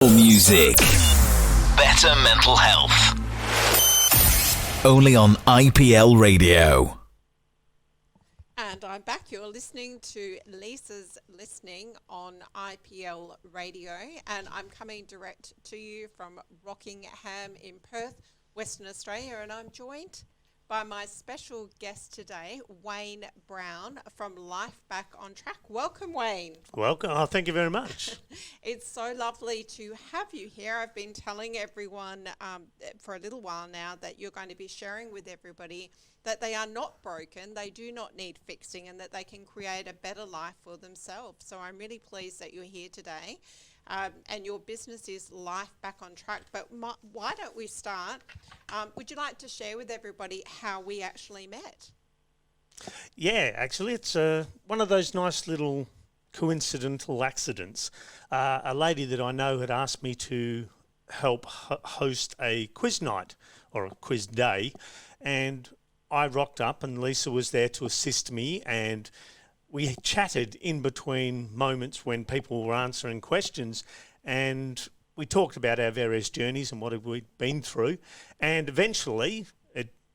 Music. Better mental health. Only on IPL Radio. And I'm back. You're listening to Lisa's Listening on IPL Radio. And I'm coming direct to you from Rockingham in Perth, Western Australia. And I'm joined by my special guest today, Wayne Brown from Life Back on Track. Welcome, Wayne. Welcome. Oh, thank you very much. It's so lovely to have you here. I've been telling everyone for a little while now that you're going to be sharing with everybody that they are not broken, they do not need fixing, and that they can create a better life for themselves. So I'm really pleased that you're here today. And your business is Life Back on Track. But why don't we start? Would you like to share with everybody how we actually met? Yeah, actually, it's one of those nice little coincidental accidents. A lady that I know had asked me to help host a quiz night or a quiz day, and I rocked up and Lisa was there to assist me, and we chatted in between moments when people were answering questions, and we talked about our various journeys and what we'd been through. And eventually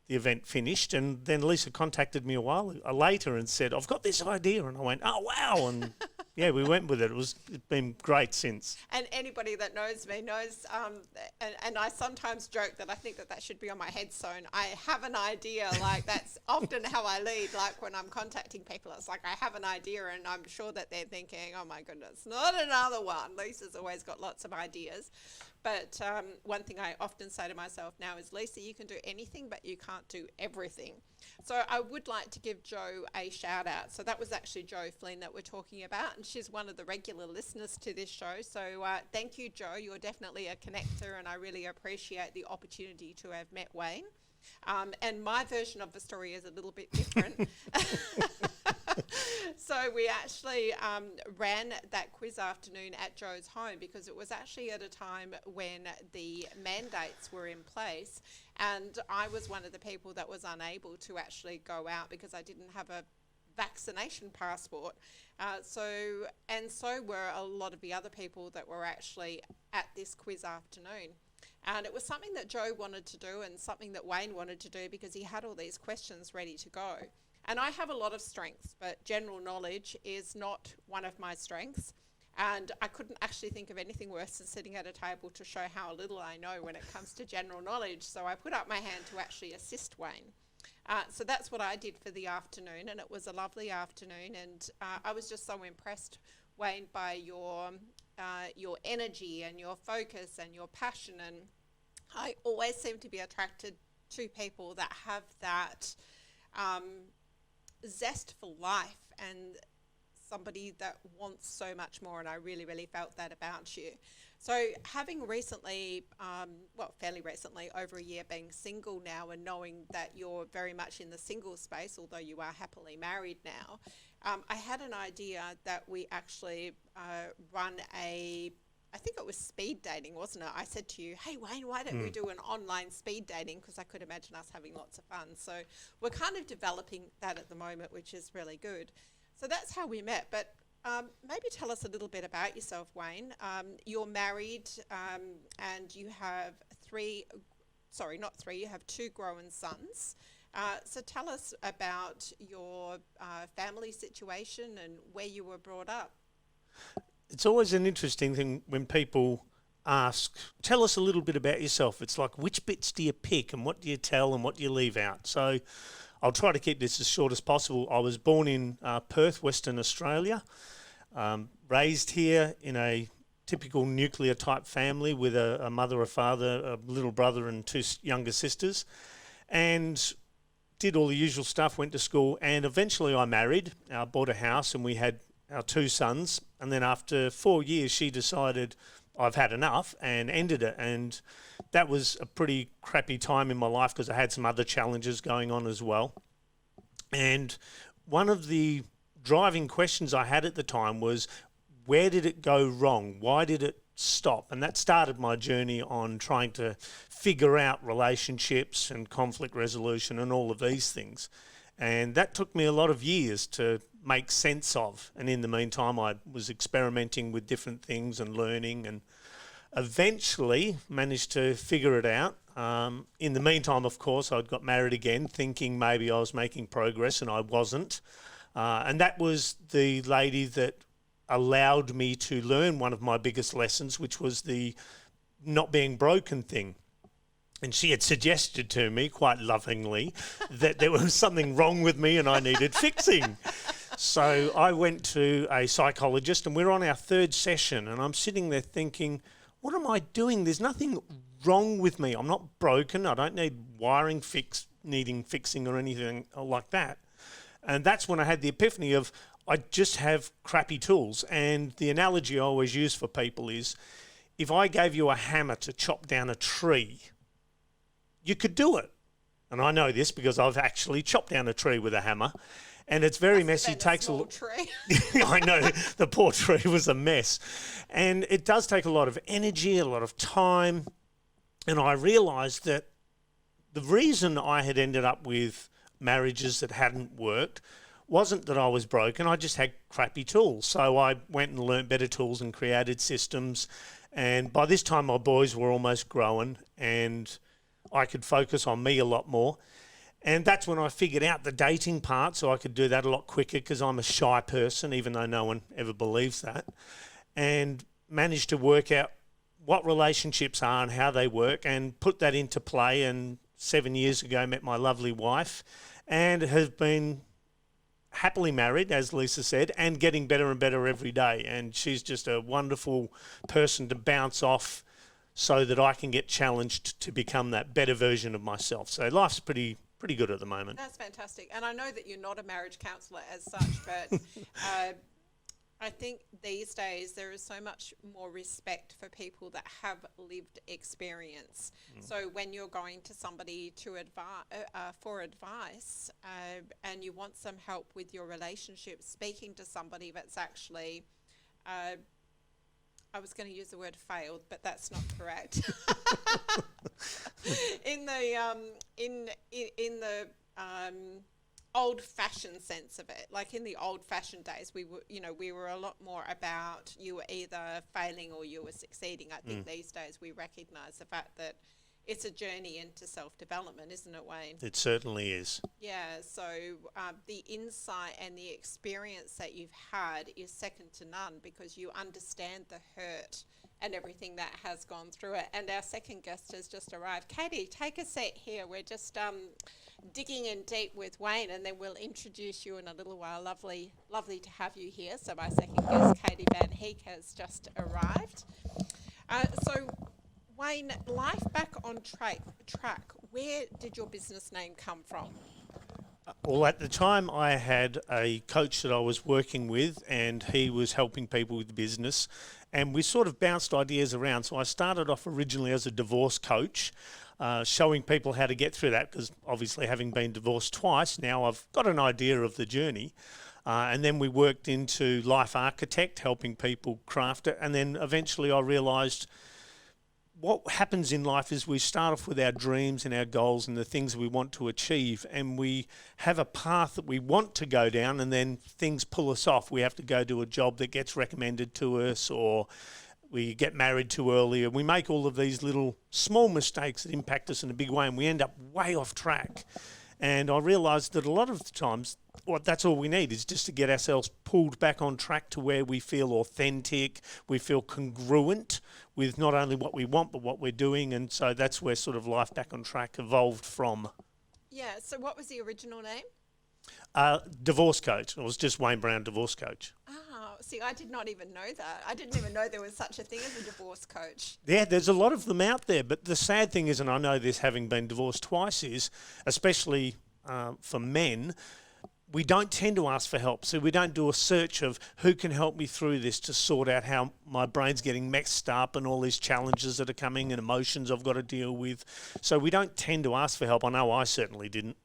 the event finished, and then Lisa contacted me a while later and said, I've got this idea. And I went, oh, wow. And yeah, we went with it. It's been great since. And anybody that knows me knows, and I sometimes joke that I think that should be on my headstone. I have an idea, like that's often how I lead, like when I'm contacting people, it's like I have an idea and I'm sure that they're thinking, oh my goodness, not another one. Lisa's always got lots of ideas. But one thing I often say to myself now is, Lisa, you can do anything, but you can't do everything. So I would like to give Jo a shout out. So that was actually Jo Flynn that we're talking about, and she's one of the regular listeners to this show. So thank you, Jo. You're definitely a connector, and I really appreciate the opportunity to have met Wayne. And my version of the story is a little bit different. So we actually ran that quiz afternoon at Jo's home because it was actually at a time when the mandates were in place, and I was one of the people that was unable to actually go out because I didn't have a vaccination passport. So were a lot of the other people that were actually at this quiz afternoon. And it was something that Jo wanted to do and something that Wayne wanted to do because he had all these questions ready to go. And I have a lot of strengths, but general knowledge is not one of my strengths. And I couldn't actually think of anything worse than sitting at a table to show how little I know when it comes to general knowledge. So I put up my hand to actually assist Wayne. So that's what I did for the afternoon, and it was a lovely afternoon. And I was just so impressed, Wayne, by your energy and your focus and your passion. And I always seem to be attracted to people that have that zest for life and somebody that wants so much more, and I really, really felt that about you. So having recently, fairly recently, over a year being single now and knowing that you're very much in the single space, although you are happily married now, I had an idea that we actually run I think it was speed dating, wasn't it? I said to you, hey, Wayne, why don't we do an online speed dating? Because I could imagine us having lots of fun. So we're kind of developing that at the moment, which is really good. So that's how we met. But maybe tell us a little bit about yourself, Wayne. You're married and you have you have two grown sons. So tell us about your family situation and where you were brought up. It's always an interesting thing when people ask, tell us a little bit about yourself. It's like, which bits do you pick and what do you tell and what do you leave out? So I'll try to keep this as short as possible. I was born in Perth, Western Australia, raised here in a typical nuclear type family with a mother, a father, a little brother and two younger sisters, and did all the usual stuff, went to school, and eventually I married, bought a house, and we had our two sons. And then after 4 years, she decided I've had enough and ended it. And that was a pretty crappy time in my life because I had some other challenges going on as well. And one of the driving questions I had at the time was, where did it go wrong? Why did it stop? And that started my journey on trying to figure out relationships and conflict resolution and all of these things. And that took me a lot of years to make sense of. And in the meantime, I was experimenting with different things and learning. And Eventually managed to figure it out. In the meantime, of course, I'd got married again, thinking maybe I was making progress, and I wasn't. And that was the lady that allowed me to learn one of my biggest lessons, which was the not being broken thing. And she had suggested to me, quite lovingly, that there was something wrong with me and I needed fixing. So I went to a psychologist, and we're on our third session, and I'm sitting there thinking, what am I doing? There's nothing wrong with me. I'm not broken. I don't need wiring needing fixing or anything like that. And that's when I had the epiphany of, I just have crappy tools. And the analogy I always use for people is, if I gave you a hammer to chop down a tree, you could do it. And I know this because I've actually chopped down a tree with a hammer. And it's very messy. It takes a tree. I know, the poor tree was a mess. And it does take a lot of energy, a lot of time. And I realised that the reason I had ended up with marriages that hadn't worked wasn't that I was broken. I just had crappy tools. So I went and learnt better tools and created systems. And by this time, my boys were almost growing, and I could focus on me a lot more. And that's when I figured out the dating part, so I could do that a lot quicker because I'm a shy person, even though no one ever believes that, and managed to work out what relationships are and how they work and put that into play. And 7 years ago, met my lovely wife and have been happily married, as Lisa said, and getting better and better every day. And she's just a wonderful person to bounce off so that I can get challenged to become that better version of myself. So life's pretty good at the moment. That's fantastic. And I know that you're not a marriage counsellor as such, but I think these days there is so much more respect for people that have lived experience. So when you're going to somebody to for advice and you want some help with your relationship, speaking to somebody that's actually I was going to use the word failed, but that's not correct. in the old-fashioned sense of it, like in the old-fashioned days, we were a lot more about you were either failing or you were succeeding. I think these days we recognise the fact that it's a journey into self-development, isn't it, Wayne? It certainly is. Yeah, so the insight and the experience that you've had is second to none because you understand the hurt and everything that has gone through it. And our second guest has just arrived. Katie, take a seat here. We're just digging in deep with Wayne, and then we'll introduce you in a little while. Lovely to have you here. So my second guest, Katie Van Heek, has just arrived. So Wayne, life back on track, where did your business name come from? Well, at the time I had a coach that I was working with, and he was helping people with business, and we sort of bounced ideas around. So I started off originally as a divorce coach, showing people how to get through that, because obviously having been divorced twice, now I've got an idea of the journey. And then we worked into life architect, helping people craft it, and then eventually I realised what happens in life is we start off with our dreams and our goals and the things we want to achieve, and we have a path that we want to go down, and then things pull us off. We have to go to a job that gets recommended to us, or we get married too early, and we make all of these little small mistakes that impact us in a big way, and we end up way off track. And I realised that a lot of the times, that's all we need is just to get ourselves pulled back on track to where we feel authentic, we feel congruent with not only what we want, but what we're doing. And so that's where sort of life back on track evolved from. Yeah, so what was the original name? Divorce coach. It was just Wayne Brown, divorce coach. Oh, see, I did not even know that. I didn't even know there was such a thing as a divorce coach. Yeah, there's a lot of them out there. But the sad thing is, and I know this having been divorced twice, is especially for men, we don't tend to ask for help. So we don't do a search of who can help me through this to sort out how my brain's getting messed up and all these challenges that are coming and emotions I've got to deal with. So we don't tend to ask for help. I know I certainly didn't.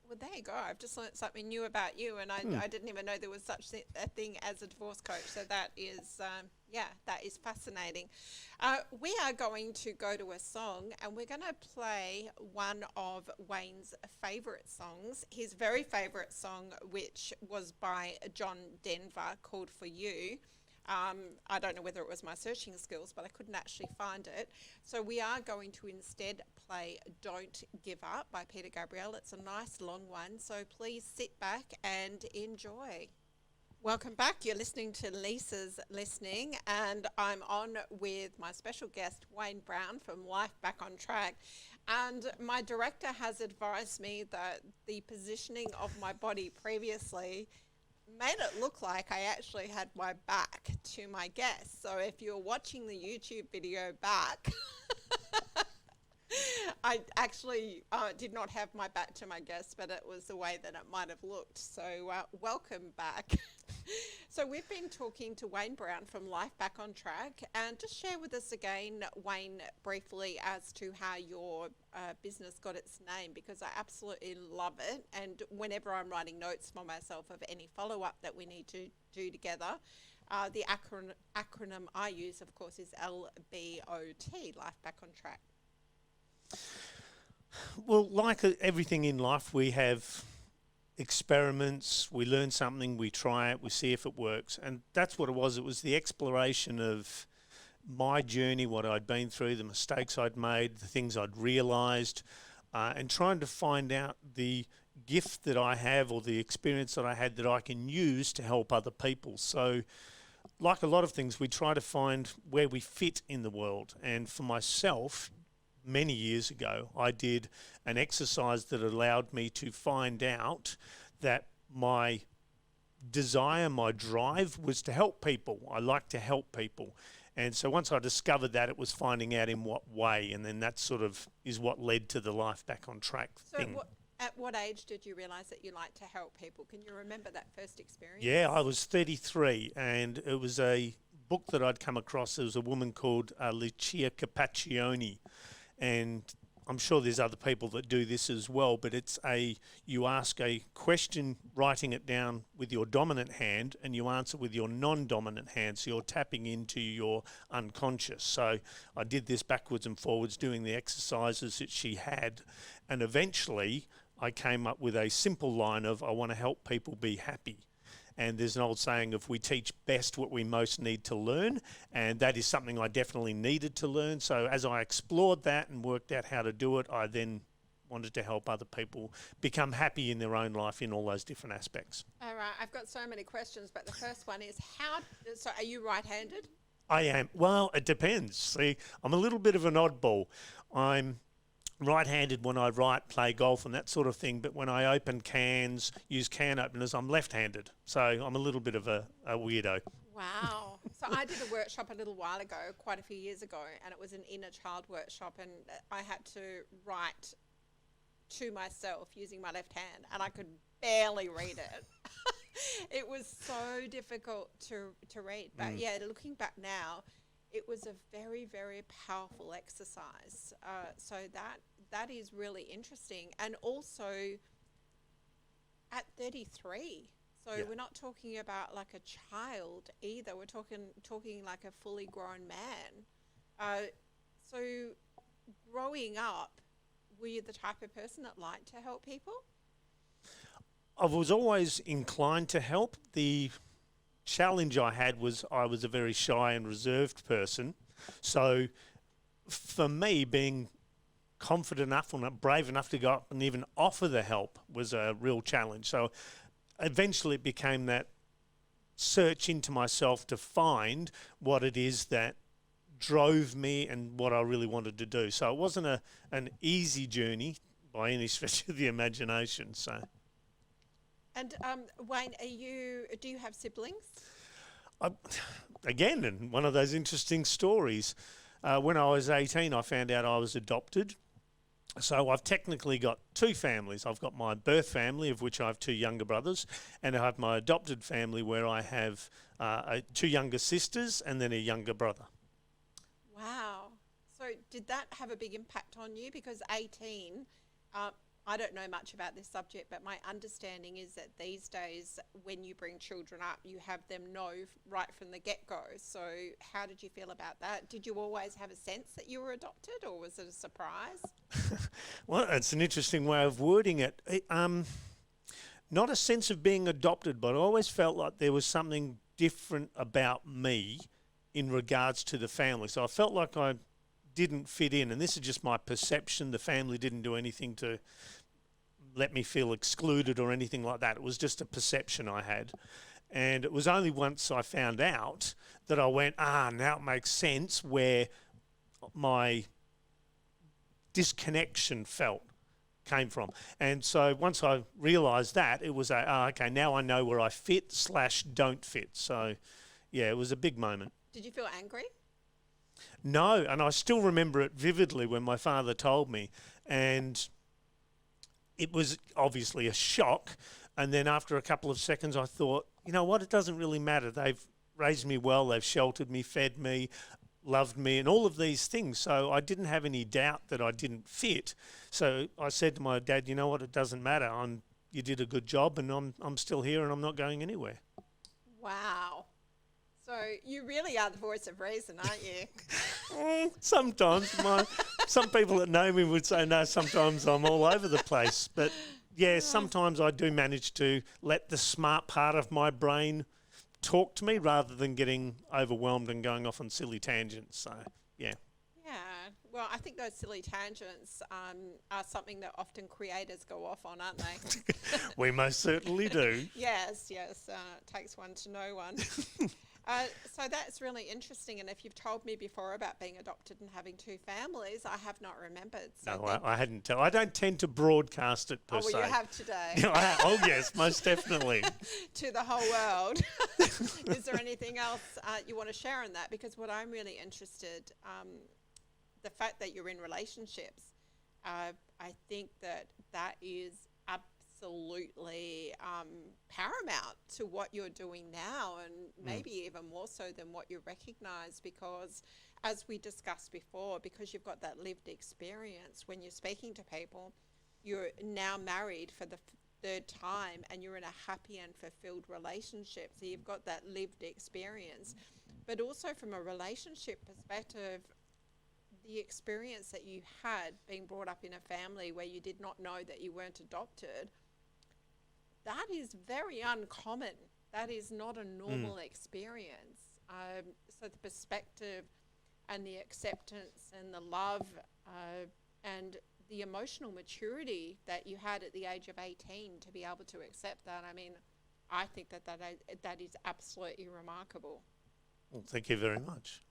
Well, there you go. I've just learnt something new about you, and I didn't even know there was such a thing as a divorce coach. So that is, that is fascinating. We are going to go to a song, and we're going to play one of Wayne's favourite songs, his very favourite song, which was by John Denver, called For You. I don't know whether it was my searching skills, but I couldn't actually find it. So we are going to instead play Don't Give Up by Peter Gabriel. It's a nice long one, so please sit back and enjoy. Welcome back. You're listening to Lisa's Listening, and I'm on with my special guest, Wayne Brown from Life Back on Track. And my director has advised me that the positioning of my body previously made it look like I actually had my back to my guest. So if you're watching the YouTube video back, I actually did not have my back to my guest, but it was the way that it might have looked. So welcome back. So we've been talking to Wayne Brown from Life Back on Track, and just share with us again, Wayne, briefly as to how your business got its name, because I absolutely love it. And whenever I'm writing notes for myself of any follow-up that we need to do together, the acronym I use, of course, is LBOT, Life Back on Track. Well, like everything in life, we have experiments, we learn something, we try it, we see if it works. And that's what it was. It was the exploration of my journey, what I'd been through, the mistakes I'd made, the things I'd realised, and trying to find out the gift that I have or the experience that I had that I can use to help other people. So like a lot of things, we try to find where we fit in the world. And for myself, many years ago, I did an exercise that allowed me to find out that my desire, my drive was to help people. I like to help people. And so once I discovered that, it was finding out in what way. And then that sort of is what led to the Life Back on Track thing. At what age did you realise that you liked to help people? Can you remember that first experience? Yeah, I was 33, and it was a book that I'd come across. There was a woman called Lucia Capaccioni. And I'm sure there's other people that do this as well, but you ask a question, writing it down with your dominant hand, and you answer with your non-dominant hand, so you're tapping into your unconscious. So I did this backwards and forwards, doing the exercises that she had, and eventually I came up with a simple line of, I want to help people be happy. And there's an old saying of, we teach best what we most need to learn, and that is something I definitely needed to learn. So as I explored that and worked out how to do it, I then wanted to help other people become happy in their own life in all those different aspects. All right, I've got so many questions, but the first one is, so are you right-handed? I am. Well, it depends. See, I'm a little bit of an oddball. I'm right-handed when I write, play golf and that sort of thing, but when I open cans, use can openers, I'm left-handed. So I'm a little bit of a weirdo. Wow. So I did a workshop a little while ago, quite a few years ago, and it was an inner child workshop, and I had to write to myself using my left hand, and I could barely read it. It was so difficult to read. But yeah, looking back now, it was a very, very powerful exercise. So that is really interesting. And also at 33, so we're not talking about like a child either. We're talking like a fully grown man. So growing up, were you the type of person that liked to help people? I was always inclined to help. The challenge I had was I was a very shy and reserved person. So for me, being confident enough or brave enough to go up and even offer the help was a real challenge. So eventually it became that search into myself to find what it is that drove me and what I really wanted to do. So it wasn't an easy journey by any stretch of the imagination. So. And Wayne, do you have siblings? Again, and one of those interesting stories. When I was 18, I found out I was adopted. So I've technically got two families. I've got my birth family, of which I have two younger brothers, and I have my adopted family where I have two younger sisters and then a younger brother. Wow. So did that have a big impact on you? Because 18, I don't know much about this subject, but my understanding is that these days when you bring children up, you have them know right from the get-go. So how did you feel about that? Did you always have a sense that you were adopted, or was it a surprise? Well, it's an interesting way of wording it. Not a sense of being adopted, but I always felt like there was something different about me in regards to the family. So I felt like I didn't fit in, and this is just my perception. The family didn't do anything to let me feel excluded or anything like that. It was just a perception I had. And it was only once I found out that I went, now it makes sense where my disconnection came from. And so once I realised that, it was okay, now I know where I fit/don't fit. So, yeah, it was a big moment. Did you feel angry? No, and I still remember it vividly when my father told me. And it was obviously a shock. And then after a couple of seconds, I thought, you know what, it doesn't really matter. They've raised me well, they've sheltered me, fed me, loved me, and all of these things. So I didn't have any doubt that I didn't fit. So I said to my dad, you know what, it doesn't matter. You did a good job, and I'm still here, and I'm not going anywhere. Wow. So you really are the voice of reason, aren't you? Sometimes. Some people that know me would say, no, sometimes I'm all over the place. But, yeah, sometimes I do manage to let the smart part of my brain talk to me rather than getting overwhelmed and going off on silly tangents. So, yeah. Yeah. Well, I think those silly tangents are something that often creators go off on, aren't they? We most certainly do. Yes. It takes one to know one. So that's really interesting. And if you've told me before about being adopted and having two families, I have not remembered. So no, I hadn't. I don't tend to broadcast it per se. Oh, well, you have today. Oh, yes, most definitely. To the whole world. Is there anything else you want to share on that? Because what I'm really interested, the fact that you're in relationships, I think that is absolutely paramount to what you're doing now, and maybe even more so than what you recognise, because as we discussed before, because you've got that lived experience when you're speaking to people, you're now married for the third time and you're in a happy and fulfilled relationship, so you've got that lived experience. But also from a relationship perspective, the experience that you had being brought up in a family where you did not know that you weren't adopted, that is very uncommon. That is not a normal experience. So the perspective and the acceptance and the love and the emotional maturity that you had at the age of 18 to be able to accept that, I mean, I think that is absolutely remarkable. Well, thank you very much.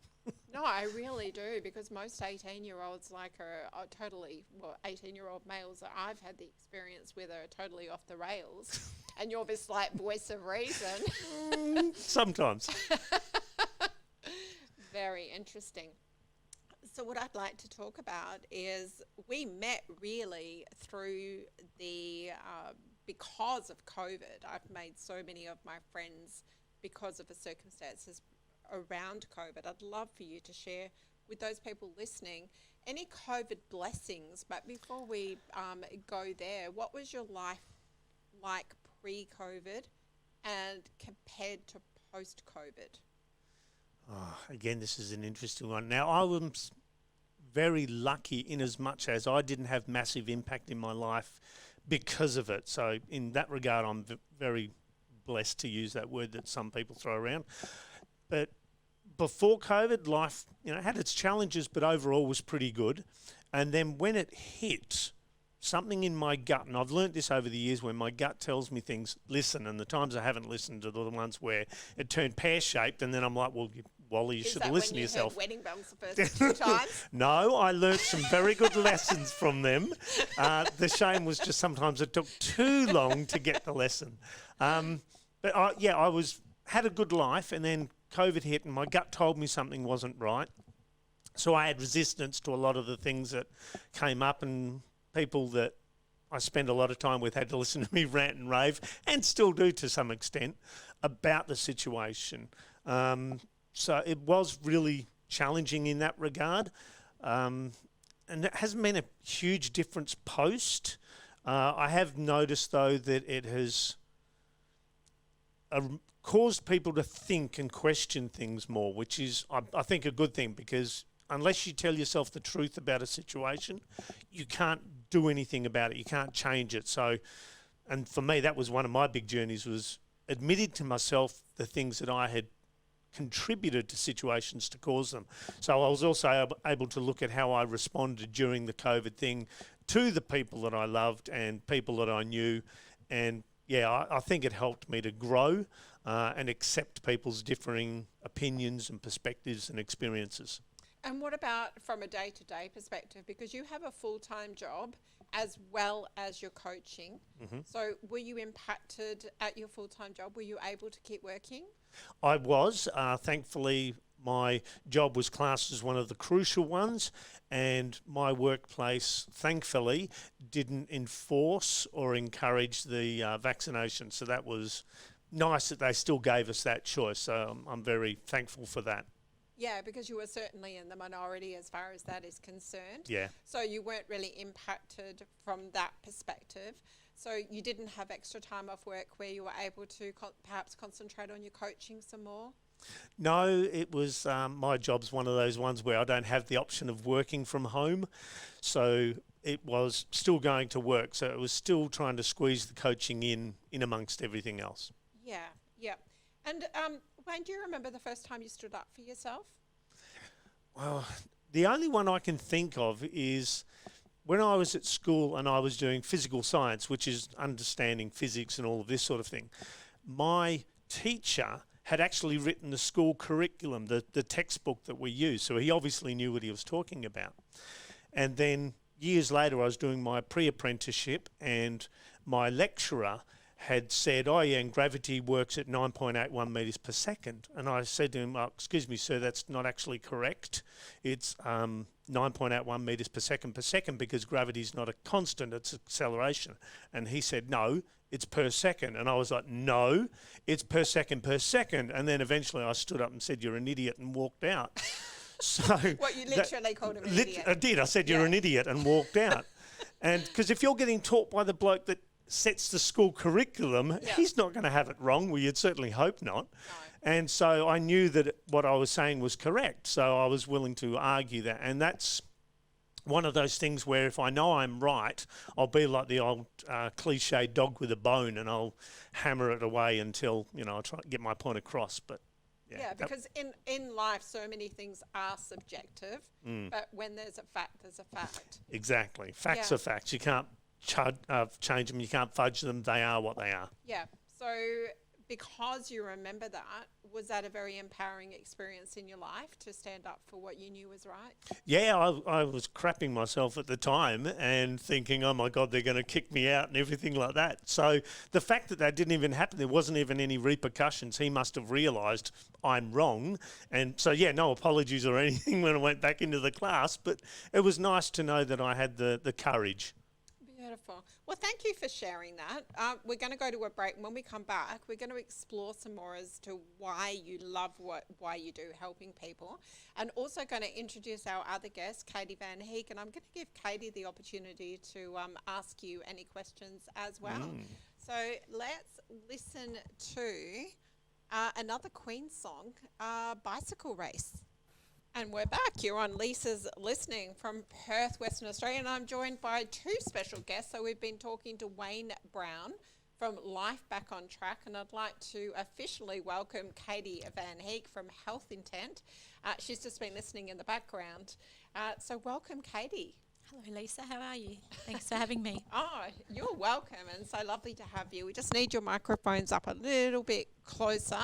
No, I really do, because most 18-year-olds are totally, 18-year-old males that I've had the experience with are totally off the rails. And you're this voice of reason. Sometimes. Very interesting. So what I'd like to talk about is we met really through because of COVID. I've made so many of my friends because of the circumstances around COVID. I'd love for you to share with those people listening any COVID blessings. But before we go there, what was your life like pre-COVID and compared to post-COVID? Again, this is an interesting one. Now, I was very lucky in as much as I didn't have massive impact in my life because of it. So in that regard, I'm very blessed, to use that word that some people throw around. But before COVID, life, had its challenges, but overall was pretty good. And then when it hit, something in my gut, and I've learnt this over the years, when my gut tells me things, listen, and the times I haven't listened are the ones where it turned pear-shaped, and then I'm like, well, Wally, you should have listened to yourself. Is that when you heard wedding bells the first few times? No, I learnt some very good lessons from them. The shame was just sometimes it took too long to get the lesson. But I had a good life, and then COVID hit and my gut told me something wasn't right. So I had resistance to a lot of the things that came up, and people that I spend a lot of time with had to listen to me rant and rave, and still do to some extent, about the situation. So it was really challenging in that regard. And it hasn't been a huge difference post. I have noticed, though, that it has caused people to think and question things more, which is, I think, a good thing, because unless you tell yourself the truth about a situation, you can't do anything about it. You can't change it. So, and for me, that was one of my big journeys, was admitted to myself the things that I had contributed to situations to cause them. So I was also able to look at how I responded during the COVID thing to the people that I loved and people that I knew. And yeah, I think it helped me to grow and accept people's differing opinions and perspectives and experiences. And what about from a day-to-day perspective? Because you have a full-time job as well as your coaching. So were you impacted at your full-time job? Were you able to keep working? I was. Thankfully, my job was classed as one of the crucial ones, and my workplace, thankfully, didn't enforce or encourage the vaccination. So that was nice that they still gave us that choice. So I'm very thankful for that. Yeah, because you were certainly in the minority as far as that is concerned. Yeah. So you weren't really impacted from that perspective. So you didn't have extra time off work where you were able to perhaps concentrate on your coaching some more? No, it was my job's one of those ones where I don't have the option of working from home. So it was still going to work. So it was still trying to squeeze the coaching in amongst everything else. Yeah, yeah. And Wayne, do you remember the first time you stood up for yourself? Well, the only one I can think of is when I was at school and I was doing physical science, which is understanding physics and all of this sort of thing. My teacher had actually written the school curriculum, the textbook that we use. So he obviously knew what he was talking about. And then years later, I was doing my pre-apprenticeship and my lecturer had said, oh yeah, and gravity works at 9.81 metres per second. And I said to him, oh, excuse me, sir, that's not actually correct. It's 9.81 metres per second because gravity is not a constant, it's acceleration. And he said, no, it's per second. And I was like, no, it's per second. And then eventually I stood up and said, you're an idiot, and walked out. So What, you literally called him an idiot? I did. I said, you're an idiot, and walked out. And because if you're getting taught by the bloke that sets the school curriculum, he's not going to have it wrong. Well, you'd certainly hope not. No. And so I knew that what I was saying was correct. So I was willing to argue that. And that's one of those things where if I know I'm right, I'll be like the old cliche dog with a bone, and I'll hammer it away until, I try to get my point across. But yeah, because in life, so many things are subjective, but when there's a fact, there's a fact. Exactly. Facts are facts. You can't change them, you can't fudge them, they are what they are. Yeah, so because you remember that, was that a very empowering experience in your life to stand up for what you knew was right? Yeah, I was crapping myself at the time and thinking, oh my God, they're going to kick me out and everything like that. So the fact that didn't even happen, there wasn't even any repercussions, he must have realised I'm wrong. And so, yeah, no apologies or anything when I went back into the class, but it was nice to know that I had the courage. Beautiful. Well, thank you for sharing that. We're going to go to a break, and when we come back, we're going to explore some more as to why you love why you do, helping people, and also going to introduce our other guest, Katie Van Heek, and I'm going to give Katie the opportunity to ask you any questions as well. So let's listen to another Queen song, Bicycle Race. And we're back. You're on Lisa's Listening from Perth, Western Australia, and I'm joined by two special guests. So we've been talking to Wayne Brown from Life Back on Track, and I'd like to officially welcome Katie Van Heek from Health Intent. She's just been listening in the background. So welcome, Katie. Hello, Lisa. How are you? Thanks for having me. Oh, you're welcome, and so lovely to have you. We just need your microphones up a little bit closer.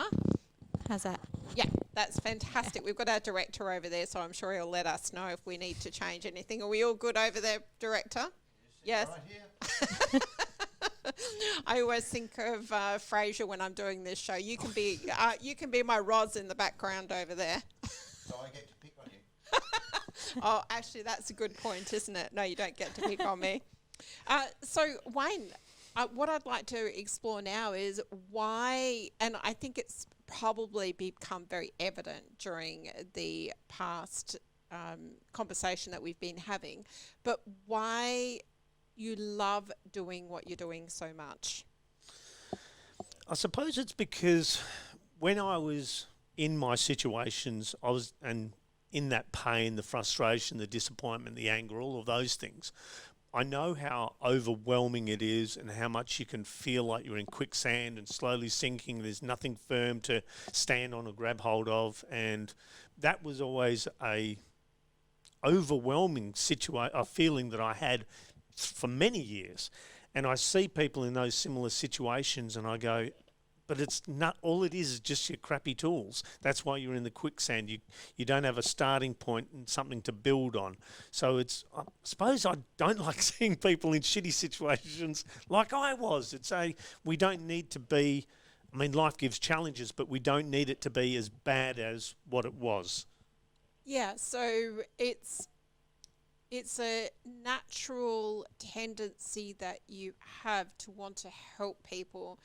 How's that? Yeah, that's fantastic. We've got our director over there, so I'm sure he'll let us know if we need to change anything. Are we all good over there, director? Yes. Right here. I always think of Frasier when I'm doing this show. You can be my Roz in the background over there. So I get to pick on you. Oh, actually, that's a good point, isn't it? No, you don't get to pick on me. So, Wayne, what I'd like to explore now is why, and I think it's probably become very evident during the past conversation that we've been having, but why you love doing what you're doing so much. I suppose it's because when I was in my situations, and in that pain, the frustration, the disappointment, the anger, all of those things, I know how overwhelming it is and how much you can feel like you're in quicksand and slowly sinking. There's nothing firm to stand on or grab hold of. And that was always a overwhelming a feeling that I had for many years. And I see people in those similar situations and I go, but it's not, all it is just your crappy tools. That's why you're in the quicksand. You don't have a starting point and something to build on. So I suppose I don't like seeing people in shitty situations like I was. We don't need to be, I mean, life gives challenges, but we don't need it to be as bad as what it was. Yeah, so it's a natural tendency that you have to want to help people.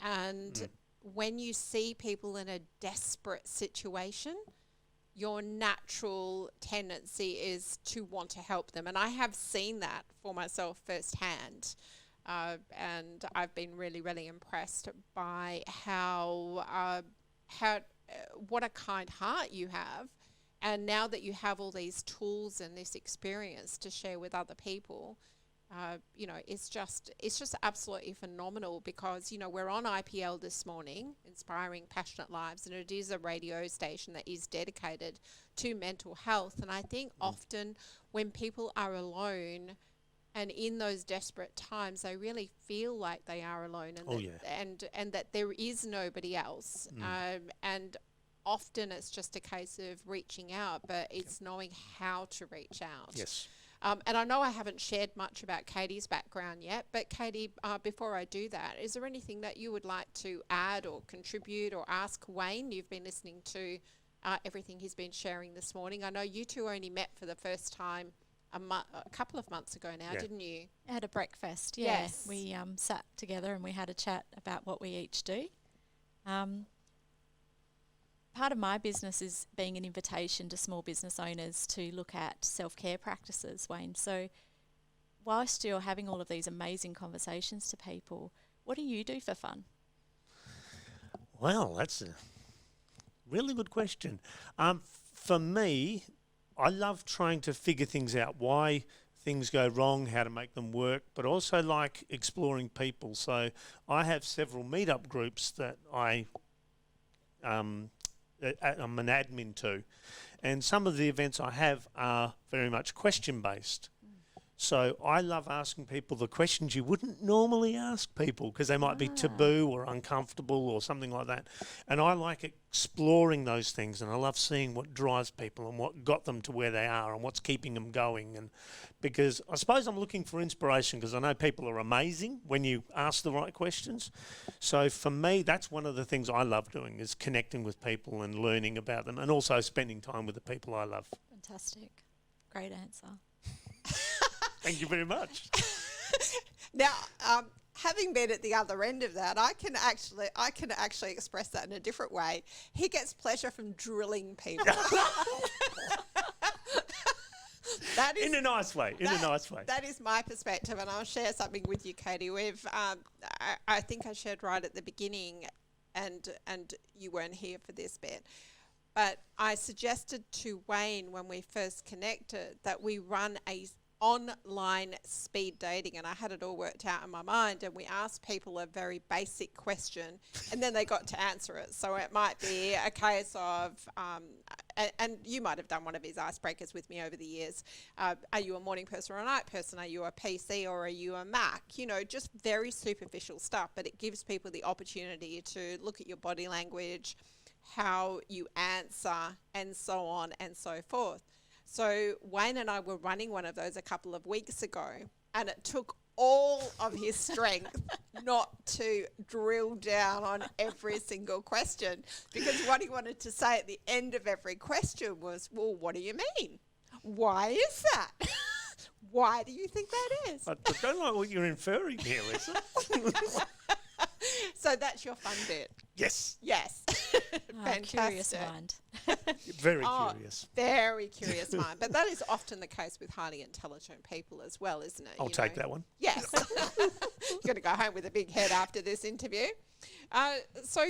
And when you see people in a desperate situation, your natural tendency is to want to help them. And I have seen that for myself firsthand. And I've been really, really impressed by what a kind heart you have. And now that you have all these tools and this experience to share with other people, it's just absolutely phenomenal because, we're on IPL this morning, Inspiring Passionate Lives, and it is a radio station that is dedicated to mental health. And I think often when people are alone and in those desperate times, they really feel like they are alone and that there is nobody else. And often it's just a case of reaching out, but it's knowing how to reach out. Yes. And I know I haven't shared much about Katie's background yet, but Katie, before I do that, is there anything that you would like to add or contribute or ask Wayne? You've been listening to everything he's been sharing this morning. I know you two only met for the first time a couple of months ago now, didn't you? At a breakfast, yeah. Yes. We sat together and we had a chat about what we each do. Part of my business is being an invitation to small business owners to look at self-care practices, Wayne. So whilst you're having all of these amazing conversations to people, what do you do for fun? Well, that's a really good question. For me, I love trying to figure things out, why things go wrong, how to make them work, but also like exploring people. So I have several meetup groups that I'm an admin to, and some of the events I have are very much question-based. So I love asking people the questions you wouldn't normally ask people because they might be taboo or uncomfortable or something like that. And I like exploring those things, and I love seeing what drives people and what got them to where they are and what's keeping them going. And because I suppose I'm looking for inspiration because I know people are amazing when you ask the right questions. So for me, that's one of the things I love doing is connecting with people and learning about them and also spending time with the people I love. Fantastic. Great answer. Thank you very much. Now, having been at the other end of that, I can actually express that in a different way. He gets pleasure from drilling people. That is, in a nice way. That is my perspective, and I'll share something with you, Katie. I think I shared right at the beginning, and you weren't here for this bit. But I suggested to Wayne when we first connected that we run a online speed dating, and I had it all worked out in my mind, and we asked people a very basic question and then they got to answer it. So it might be a case of and you might have done one of these icebreakers with me over the years. Are you a morning person or a night person? Are you a PC or are you a Mac? Just very superficial stuff, but it gives people the opportunity to look at your body language, how you answer, and so on and so forth. So Wayne and I were running one of those a couple of weeks ago, and it took all of his strength not to drill down on every single question, because what he wanted to say at the end of every question was, well, what do you mean? Why is that? Why do you think that is? I don't like what you're inferring here, Lisa. So that's your fun bit. Yes. Yes. Fantastic. Curious mind. Very curious. Very curious mind. But that is often the case with highly intelligent people as well, isn't it? I'll take that one. Yes. You're going to go home with a big head after this interview. So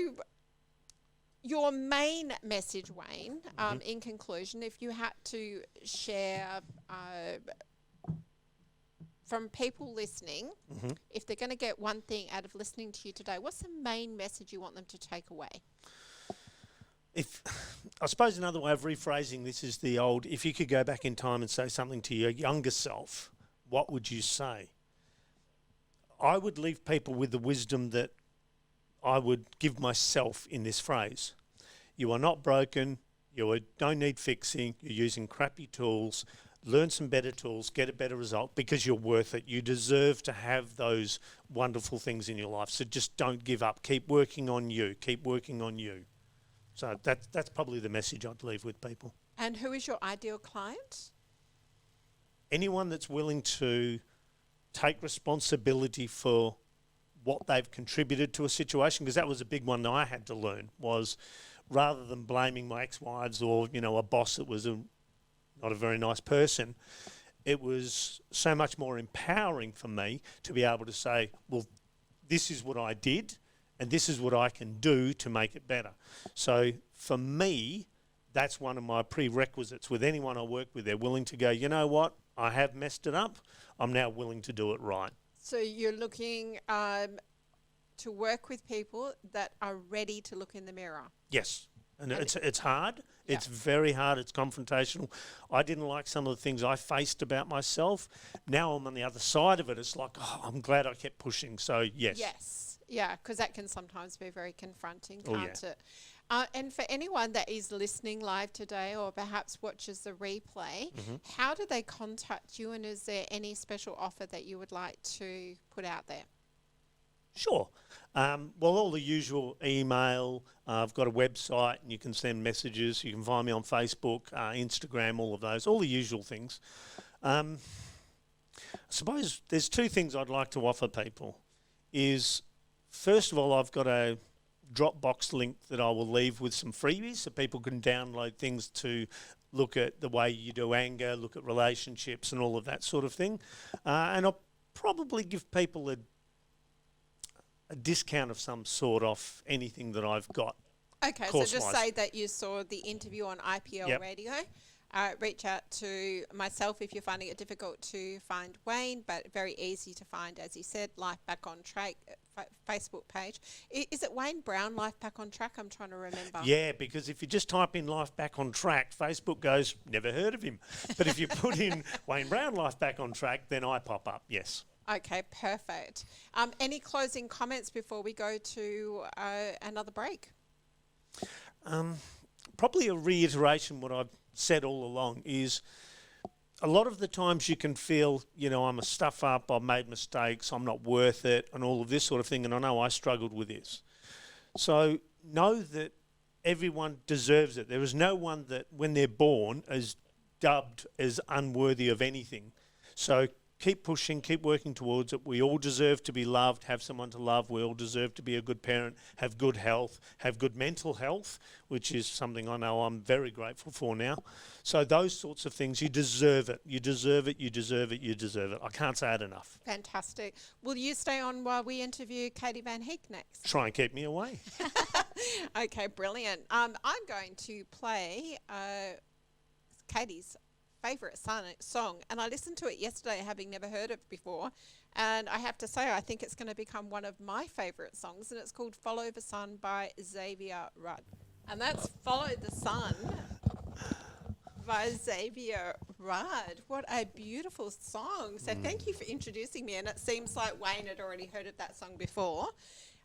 your main message, Wayne, in conclusion, if you had to share from people listening, if they're going to get one thing out of listening to you today, what's the main message you want them to take away? I suppose another way of rephrasing this is the old, if you could go back in time and say something to your younger self, what would you say? I would leave people with the wisdom that I would give myself in this phrase. You are not broken. You don't need fixing. You're using crappy tools. Learn some better tools. Get a better result because you're worth it. You deserve to have those wonderful things in your life. So just don't give up. Keep working on you. Keep working on you. So that's probably the message I'd leave with people. And who is your ideal client? Anyone that's willing to take responsibility for what they've contributed to a situation, because that was a big one that I had to learn, was rather than blaming my ex-wives or, a boss that was not a very nice person, it was so much more empowering for me to be able to say, well, this is what I did and this is what I can do to make it better. So for me, that's one of my prerequisites with anyone I work with. They're willing to go, you know what, I have messed it up. I'm now willing to do it right. So you're looking to work with people that are ready to look in the mirror. Yes. And it's hard. Yeah. It's very hard. It's confrontational. I didn't like some of the things I faced about myself. Now I'm on the other side of it. It's like, I'm glad I kept pushing. So, yes. Yes. Yeah, because that can sometimes be very confronting, Oh, can't it? And for anyone that is listening live today or perhaps watches the replay, how do they contact you, and is there any special offer that you would like to put out there? Sure. Well, all the usual email. I've got a website and you can send messages. You can find me on Facebook, Instagram, all of those, all the usual things. I suppose there's two things I'd like to offer people is, first of all, I've got a Dropbox link that I will leave with some freebies so people can download things to look at the way you do anger, look at relationships and all of that sort of thing. And I'll probably give people a discount of some sort off anything that I've got. Okay, so just say that you saw the interview on IPL Radio. Reach out to myself if you're finding it difficult to find Wayne, but very easy to find, as he said, Life Back on Track Facebook page. Is it Wayne Brown, Life Back on Track? I'm trying to remember. Yeah, because if you just type in Life Back on Track, Facebook goes, never heard of him. But if you put in Wayne Brown, Life Back on Track, then I pop up, yes. Okay, perfect. Any closing comments before we go to another break? Probably a reiteration what I've said all along is a lot of the times you can feel, I'm a stuff up, I've made mistakes, I'm not worth it, and all of this sort of thing, and I know I struggled with this. So know that everyone deserves it. There is no one that, when they're born, is dubbed as unworthy of anything. So keep pushing, keep working towards it. We all deserve to be loved, have someone to love. We all deserve to be a good parent, have good health, have good mental health, which is something I know I'm very grateful for now. So those sorts of things, you deserve it. You deserve it, you deserve it, you deserve it. I can't say it enough. Fantastic. Will you stay on while we interview Katie Van Heek next? Try and keep me away. Okay, brilliant. I'm going to play Katie's favourite song, and I listened to it yesterday having never heard it before, and I have to say I think it's going to become one of my favourite songs, and it's called Follow the Sun by Xavier Rudd. And that's Follow the Sun by Xavier Rudd. What a beautiful song. So thank you for introducing me, and it seems like Wayne had already heard of that song before.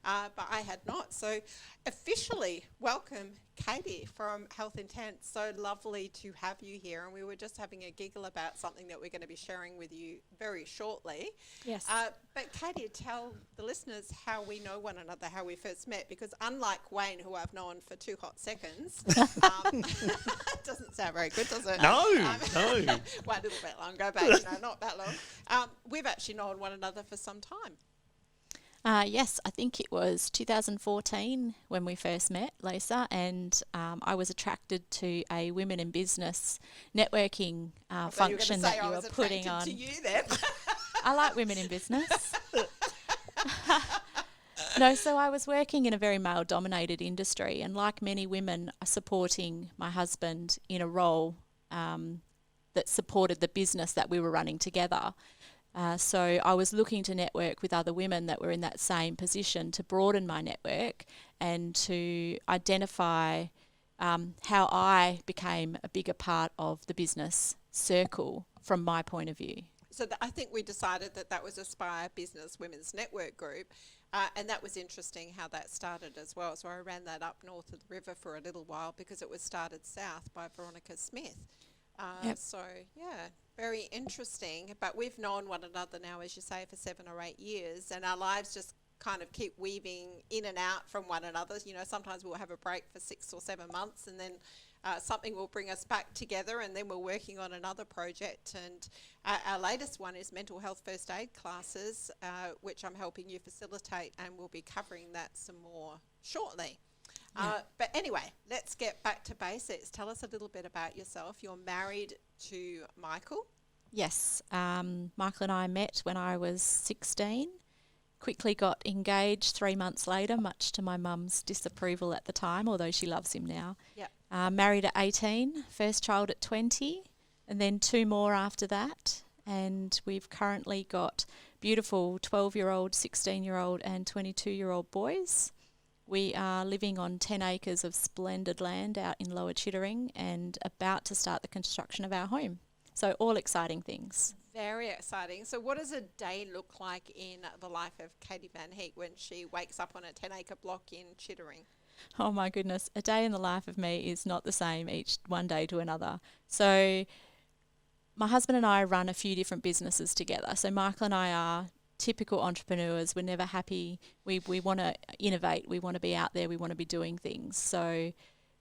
But I had not. So officially welcome Katie from Health Intent. So lovely to have you here. And we were just having a giggle about something that we're going to be sharing with you very shortly. Yes. But Katie, tell the listeners how we know one another, how we first met, because unlike Wayne, who I've known for 2 hot seconds, doesn't sound very good, does it? No, Well, no. a little bit longer, but not that long. We've actually known one another for some time. Yes, I think it was 2014 when we first met, Lisa, and I was attracted to a women in business networking function that you were putting on. To you then. I like women in business. No, so I was working in a very male-dominated industry, and like many women, supporting my husband in a role that supported the business that we were running together. So I was looking to network with other women that were in that same position to broaden my network and to identify how I became a bigger part of the business circle from my point of view. So I think we decided that was Aspire Business Women's Network Group, and that was interesting how that started as well. So I ran that up north of the river for a little while because it was started south by Veronica Smith. Yep. So, yeah, very interesting. But we've known one another now, as you say, for 7 or 8 years, and our lives just kind of keep weaving in and out from one another. You know, sometimes we'll have a break for 6 or 7 months, and then something will bring us back together, and then we're working on another project. And our latest one is mental health first aid classes, which I'm helping you facilitate, and we'll be covering that some more shortly. But anyway, let's get back to basics. Tell us a little bit about yourself. You're married to Michael. Yes, Michael and I met when I was 16, quickly got engaged 3 months later, much to my mum's disapproval at the time, although she loves him now. Yep. Married at 18, first child at 20, and then 2 more after that. And we've currently got beautiful 12-year-old, 16-year-old and 22-year-old boys. We are living on 10 acres of splendid land out in Lower Chittering and about to start the construction of our home. So all exciting things. Very exciting. So what does a day look like in the life of Katie Van Heek when she wakes up on a 10-acre block in Chittering? Oh my goodness, a day in the life of me is not the same each one day to another. So my husband and I run a few different businesses together. So Michael and I are typical entrepreneurs. We're never happy. We want to innovate. We want to be out there. We want to be doing things. So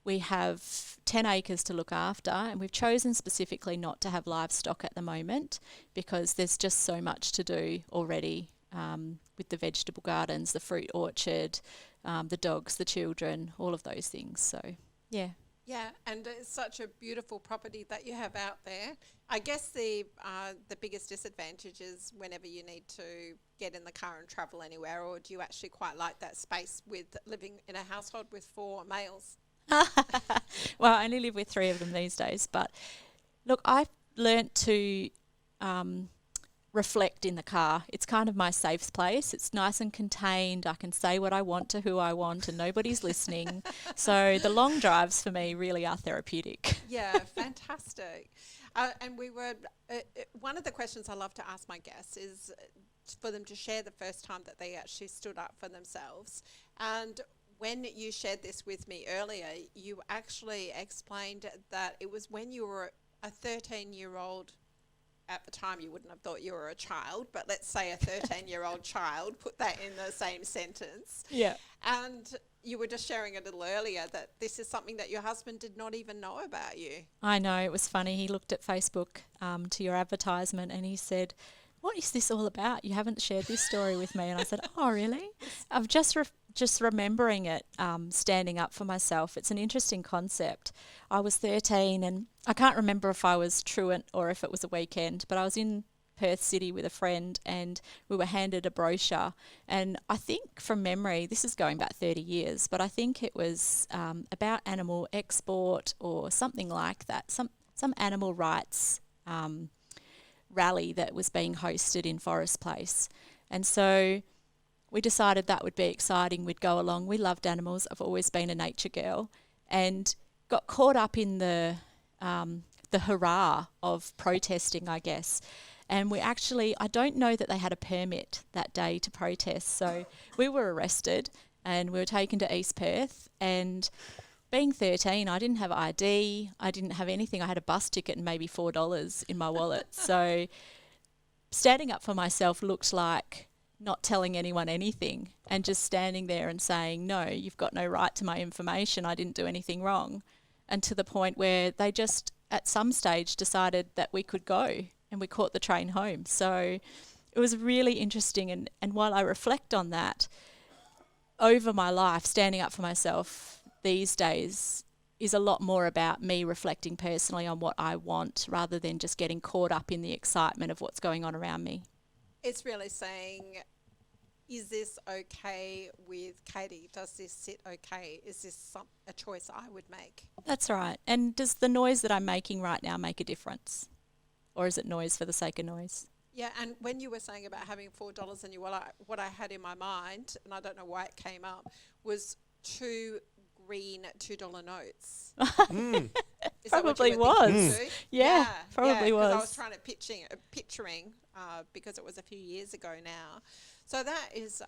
we have 10 acres to look after, and we've chosen specifically not to have livestock at the moment because there's just so much to do already with the vegetable gardens, the fruit orchard, the dogs, the children, all of those things. So, yeah. Yeah, and it's such a beautiful property that you have out there. I guess the biggest disadvantage is whenever you need to get in the car and travel anywhere, or do you actually quite like that space with living in a household with 4 males? Well, I only live with 3 of them these days, but look, I've learnt to reflect in the car. It's kind of my safe place. It's nice and contained. I can say what I want to who I want and nobody's listening. So the long drives for me really are therapeutic. Yeah, fantastic. And we were, one of the questions I love to ask my guests is for them to share the first time that they actually stood up for themselves. And when you shared this with me earlier, you actually explained that it was when you were a 13-year-old. At the time, you wouldn't have thought you were a child, but let's say a 13-year-old child, put that in the same sentence. Yeah. And you were just sharing a little earlier that this is something that your husband did not even know about you. I know, it was funny. He looked at Facebook to your advertisement and he said, "What is this all about? You haven't shared this story with me." And I said, "Oh, really?" I've just remembering it, standing up for myself. It's an interesting concept. I was 13 and I can't remember if I was truant or if it was a weekend, but I was in Perth City with a friend and we were handed a brochure. And I think from memory, this is going back 30 years, but I think it was about animal export or something like that, some animal rights rally that was being hosted in Forest Place. And so we decided that would be exciting. We'd go along. We loved animals. I've always been a nature girl and got caught up in the hurrah of protesting, I guess. And we actually, I don't know that they had a permit that day to protest. So we were arrested and we were taken to East Perth. And being 13, I didn't have ID. I didn't have anything. I had a bus ticket and maybe $4 in my wallet. So standing up for myself looked like not telling anyone anything and just standing there and saying, "No, you've got no right to my information. I didn't do anything wrong." And to the point where they just at some stage decided that we could go and we caught the train home. So it was really interesting. And while I reflect on that, over my life, standing up for myself these days is a lot more about me reflecting personally on what I want rather than just getting caught up in the excitement of what's going on around me. It's really saying, is this okay with Katie? Does this sit okay? Is this a choice I would make? That's right. And does the noise that I'm making right now make a difference? Or is it noise for the sake of noise? Yeah, and when you were saying about having $4 and what I had in my mind, and I don't know why it came up, was two green $2 notes. Is that what Probably you were thinking was. too? Yeah, probably 'cause I was. was trying to picturing because it was a few years ago now. So that is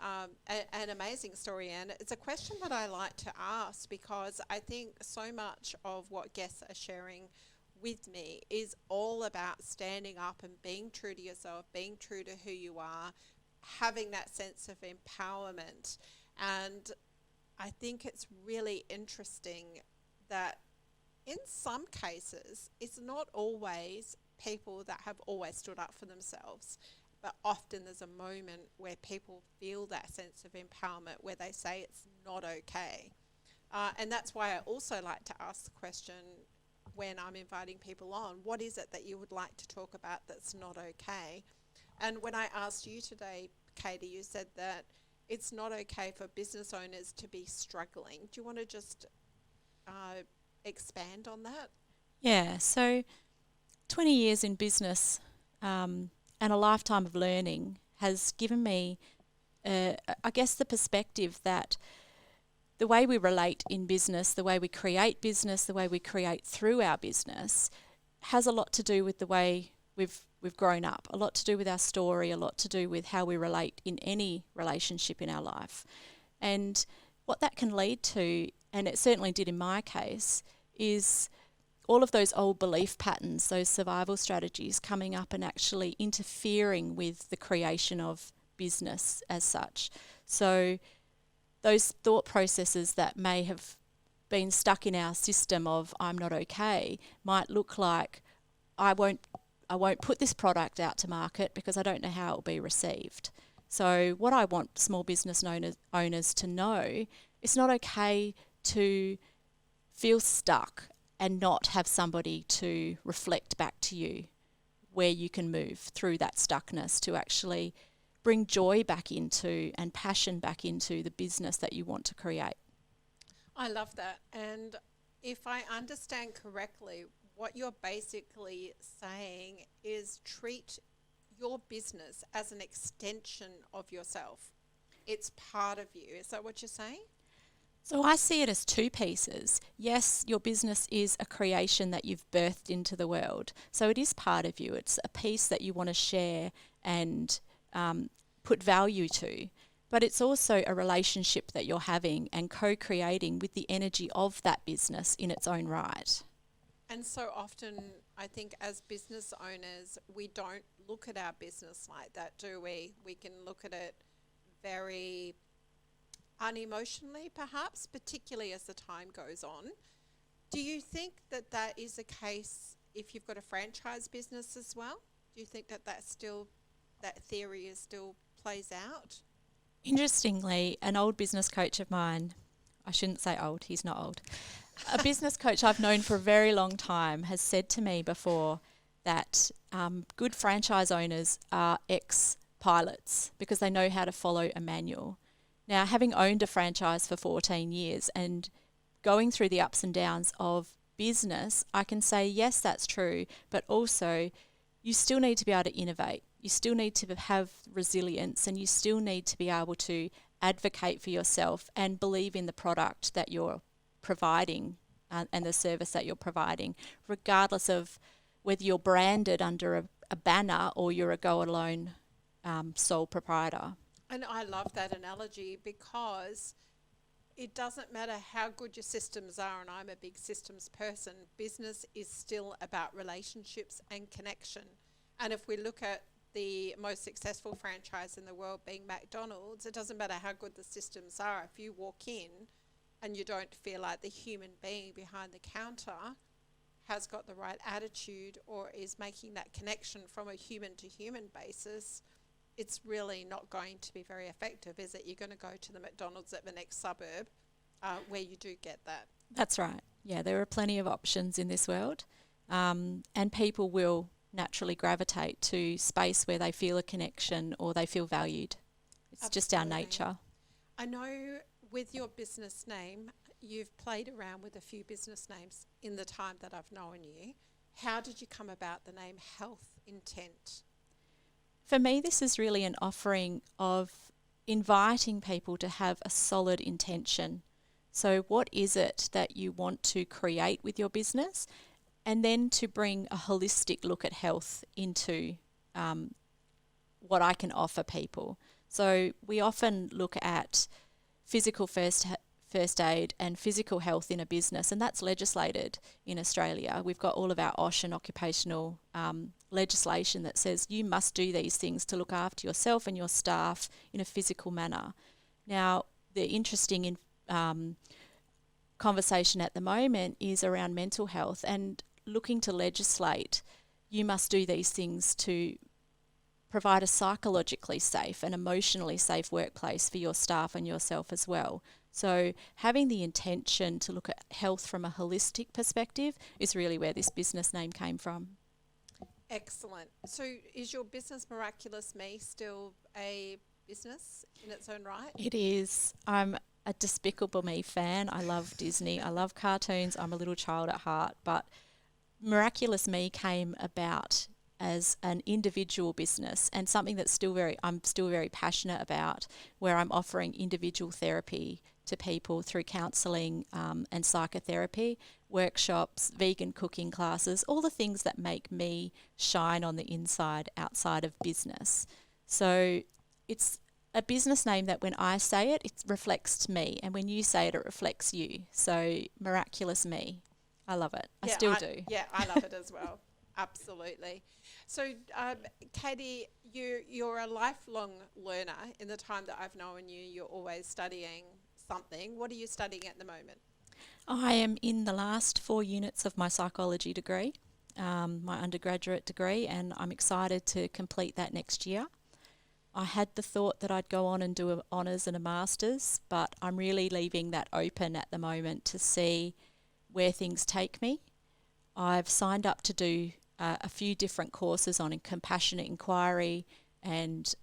an amazing story, and it's a question that I like to ask because I think so much of what guests are sharing with me is all about standing up and being true to yourself, being true to who you are, having that sense of empowerment. And I think it's really interesting that in some cases, it's not always people that have always stood up for themselves, but often there's a moment where people feel that sense of empowerment where they say it's not okay. And that's why I also like to ask the question when I'm inviting people on, what is it that you would like to talk about that's not okay? And when I asked you today, Katie, you said that it's not okay for business owners to be struggling. Do you want to just expand on that? Yeah, so 20 years in business and a lifetime of learning has given me, I guess, the perspective that the way we relate in business, the way we create business, the way we create through our business has a lot to do with the way we've grown up, a lot to do with our story, a lot to do with how we relate in any relationship in our life. And what that can lead to, and it certainly did in my case, is all of those old belief patterns, those survival strategies coming up and actually interfering with the creation of business as such. So those thought processes that may have been stuck in our system of I'm not okay might look like I won't put this product out to market because I don't know how it will be received. So what I want small business owners to know, it's not okay to feel stuck and not have somebody to reflect back to you where you can move through that stuckness to actually bring joy back into and passion back into the business that you want to create. I love that. And if I understand correctly, what you're basically saying is treat your business as an extension of yourself. It's part of you. Is that what you're saying? So I see it as two pieces. Yes, your business is a creation that you've birthed into the world. So it is part of you. It's a piece that you want to share and put value to. But it's also a relationship that you're having and co-creating with the energy of that business in its own right. And so often, I think as business owners, we don't look at our business like that, do we? We can look at it very unemotionally, perhaps, particularly as the time goes on. Do you think that that is a case if you've got a franchise business as well? Do you think that that theory is still plays out? Interestingly, an old business coach of mine, I shouldn't say old, he's not old, a business coach I've known for a very long time has said to me before that good franchise owners are ex-pilots because they know how to follow a manual. Now, having owned a franchise for 14 years and going through the ups and downs of business, I can say, yes, that's true, but also you still need to be able to innovate. You still need to have resilience and you still need to be able to advocate for yourself and believe in the product that you're providing and the service that you're providing, regardless of whether you're branded under a banner or you're a go-alone sole proprietor. And I love that analogy because it doesn't matter how good your systems are, and I'm a big systems person, business is still about relationships and connection. And if we look at the most successful franchise in the world being McDonald's, it doesn't matter how good the systems are. If you walk in and you don't feel like the human being behind the counter has got the right attitude or is making that connection from a human to human basis, it's really not going to be very effective, is it? You're going to go to the McDonald's at the next suburb where you do get that. That's right. Yeah, there are plenty of options in this world, and people will naturally gravitate to space where they feel a connection or they feel valued. It's just our nature. I know with your business name, you've played around with a few business names in the time that I've known you. How did you come about the name Health Intent? For me, this is really an offering of inviting people to have a solid intention. So what is it that you want to create with your business? And then to bring a holistic look at health into what I can offer people. So we often look at physical first aid and physical health in a business, and that's legislated in Australia. We've got all of our OSH and occupational legislation that says you must do these things to look after yourself and your staff in a physical manner. Now, the interesting conversation at the moment is around mental health and looking to legislate you must do these things to provide a psychologically safe and emotionally safe workplace for your staff and yourself as well. So having the intention to look at health from a holistic perspective is really where this business name came from. Excellent. So is your business Miraculous Me still a business in its own right? It is. I'm a Despicable Me fan. I love Disney. I love cartoons. I'm a little child at heart. But Miraculous Me came about as an individual business and something that's I'm still very passionate about, where I'm offering individual therapy to people through counselling and psychotherapy, workshops, vegan cooking classes, all the things that make me shine on the inside outside of business. So it's a business name that when I say it, it reflects me, and when you say it, it reflects you. So Miraculous Me. I love it. I still do. Yeah, I love it as well. Absolutely. So, Katie, you're a lifelong learner. In the time that I've known you, you're always studying something. What are you studying at the moment? I am in the last 4 units of my psychology degree, my undergraduate degree, and I'm excited to complete that next year. I had the thought that I'd go on and do an honours and a master's, but I'm really leaving that open at the moment to see where things take me. I've signed up to do a few different courses on compassionate inquiry and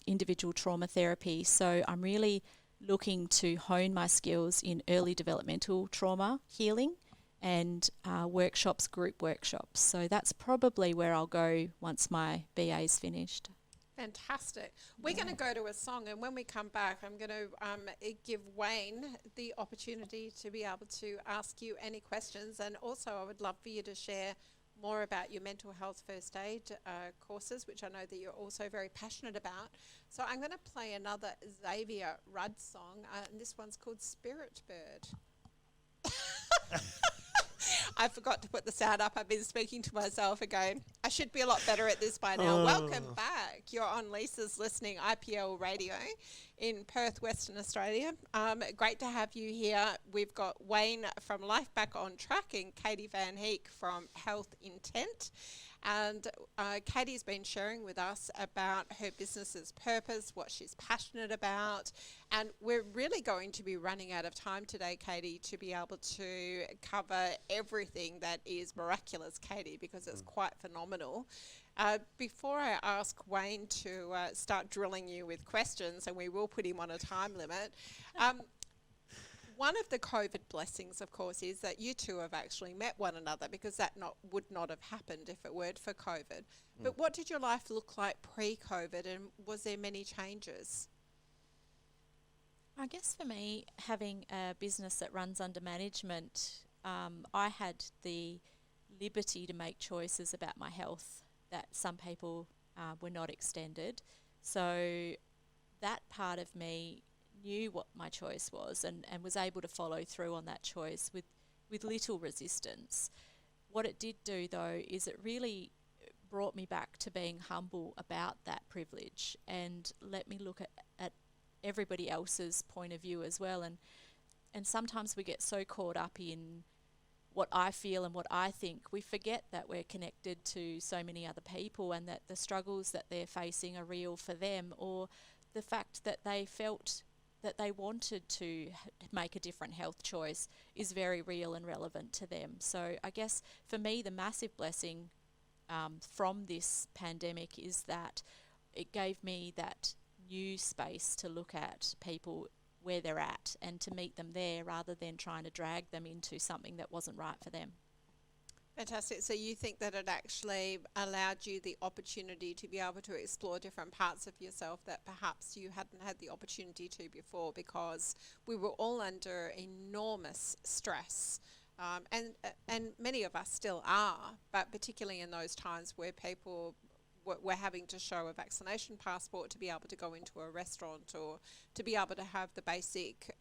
individual trauma therapy. So I'm really looking to hone my skills in early developmental trauma healing and group workshops. So that's probably where I'll go once my BA is finished. Fantastic. We're going to go to a song, and when we come back, I'm going to give Wayne the opportunity to be able to ask you any questions, and also I would love for you to share more about your mental health first aid courses, which I know that you're also very passionate about. So I'm going to play another Xavier Rudd song, and this one's called Spirit Bird. I forgot to put the sound up. I've been speaking to myself again. I should be a lot better at this by now. Welcome back. You're on Lisa's Listening IPL Radio in Perth, Western Australia. Great to have you here. We've got Wayne from Life Back on Track and Katie Van Heek from Health Intent. And Katie's been sharing with us about her business's purpose, what she's passionate about. And we're really going to be running out of time today, Katie, to be able to cover everything that is Miraculous Katie, because it's quite phenomenal. Before I ask Wayne to start drilling you with questions, and we will put him on a time limit, one of the COVID blessings, of course, is that you two have actually met one another, because that would not have happened if it weren't for COVID. But what did your life look like pre-COVID, and was there many changes? I guess for me, having a business that runs under management, I had the liberty to make choices about my health that some people were not extended. So that part of me knew what my choice was and was able to follow through on that choice with little resistance. What it did do, though, is it really brought me back to being humble about that privilege and let me look at everybody else's point of view as well. And sometimes we get so caught up in what I feel and what I think, we forget that we're connected to so many other people and that the struggles that they're facing are real for them, or the fact that they felt that they wanted to make a different health choice is very real and relevant to them. So I guess for me, the massive blessing from this pandemic is that it gave me that new space to look at people where they're at and to meet them there rather than trying to drag them into something that wasn't right for them. Fantastic. So you think that it actually allowed you the opportunity to be able to explore different parts of yourself that perhaps you hadn't had the opportunity to before, because we were all under enormous stress. And many of us still are, but particularly in those times where people were having to show a vaccination passport to be able to go into a restaurant, or to be able to have the basic